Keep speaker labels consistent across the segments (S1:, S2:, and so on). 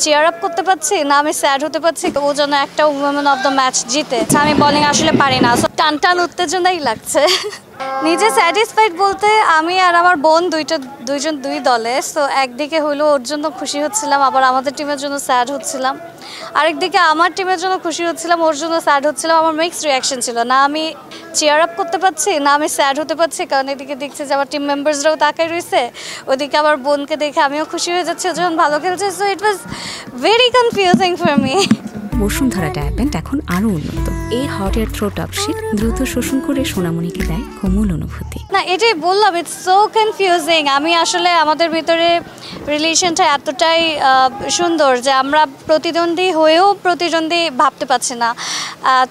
S1: Chair up করতে পারছি না আমি স্যাড হতে পারছি ও যেন একটা উইমেন অফ দ্য ম্যাচ জিতে। আমি বোলিং আসলে পারি না, সো টান টান উত্তেজনাই লাগছে। নিজে স্যাটিসফাইড বলতে আমি আর আমার বোন দুইজন দুই দলে, সো একদিকে হলো ওর জন্য খুশি হচ্ছিলাম, আবার আমাদের টিমের জন্য স্যাড হচ্ছিলাম। আরেকদিকে আমার টিমের জন্য খুশি হচ্ছিলাম, ওর জন্য স্যাড হচ্ছিলাম। আমার মিক্সড রিয়াকশন ছিল, না আমি চেয়ার আপ করতে পারছি না আমি স্যাড হতে পারছি, কারণ এদিকে দেখছি যে আমার টিম মেম্বার্সরাও তাকাই রয়েছে, ওদিকে আমার বোনকে দেখে আমিও খুশি হয়ে যাচ্ছি ও যখন ভালো খেলছে। So it was very confusing for me.
S2: Bashundhara ডায়াপেন্ট এখন আরও উন্নত। এই হট এয়ার থ্রো টপশিট দ্রুত শোষণ করে সোনামণিকে দেয় কোমল অনুভূতি।
S1: না এটাই বললাম, ইটস সো কনফিউজিং। আমি আসলে আমাদের ভিতরে রিলেশনটা এতটাই সুন্দর যে আমরা প্রতিদ্বন্দ্বী হয়েও প্রতিদ্বন্দ্বী ভাবতে পারছি না।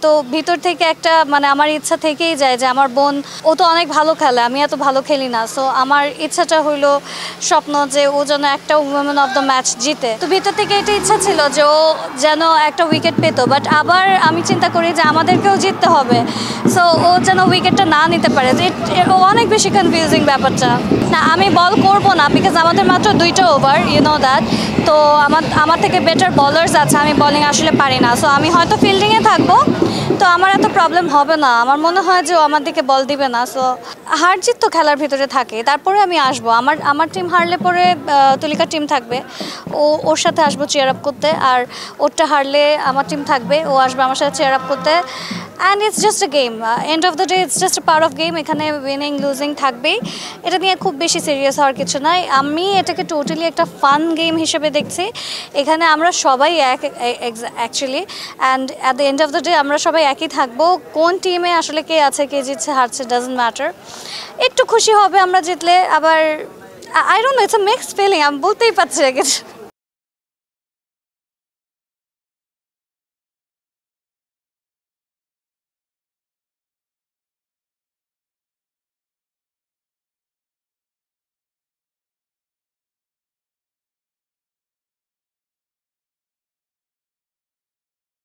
S1: তো ভিতর থেকে একটা মানে আমার ইচ্ছা থেকেই যায় যে আমার বোন ও তো অনেক ভালো খেলে, আমি এত ভালো খেলি না, সো আমার ইচ্ছাটা হইলো স্বপ্ন যে ও যেন একটা উইমেন অফ দ্য ম্যাচ জিতে। তো ভিতর থেকে এটা ইচ্ছা ছিল যে ও যেন একটা উইকেট পেত, বাট আবার আমি চিন্তা করি যে আমাদেরকেও জিততে হবে, সো ও যেন উইকেটটা না নিতে পারে। অনেক বেশি কনফিউজিং ব্যাপারটা। না আমি বল করব না, বিকজ আমাদের মাত্র 2টা ওভার, ইউ নো দ্যাট। তো আমার থেকে বেটার বলার্স আছে, আমি বোলিং আসলে পারি না, সো আমি হয়তো ফিল্ডিংয়ে থাকবো, তো আমার এত প্রবলেম হবে না। আমার মনে হয় যে ও আমার দিকে বল দিবে না। সো হার জিত তো খেলার ভিতরে থাকে, তারপরে আমি আসবো। আমার টিম হারলে পরে তুলিকার টিম থাকবে, ওর সাথে আসবো চেয়ার আপ করতে, আর ওরটা হারলে আমার টিম থাকবে, ও আসবে আমার সাথে চেয়ার আপ করতে। And it's just a game, end of the day it's just a part of game. এখানে উইনিং লুজিং থাকবেই, এটা নিয়ে খুব বেশি সিরিয়াস হওয়ার কিছু নাই। আমি এটাকে টোটালি একটা ফান গেম হিসেবে দেখছি। এখানে আমরা সবাই এক actually, and at the end of the day আমরা সবাই একই থাকবো। কোন টিমে আসলে কে আছে, কে জিতছে হারছে, ডাজন্ট ম্যাটার। একটু খুশি হবে আমরা জিতলে, আবার I don't know, it's a mixed feeling, আমি বলতেই পারছি না কিছু।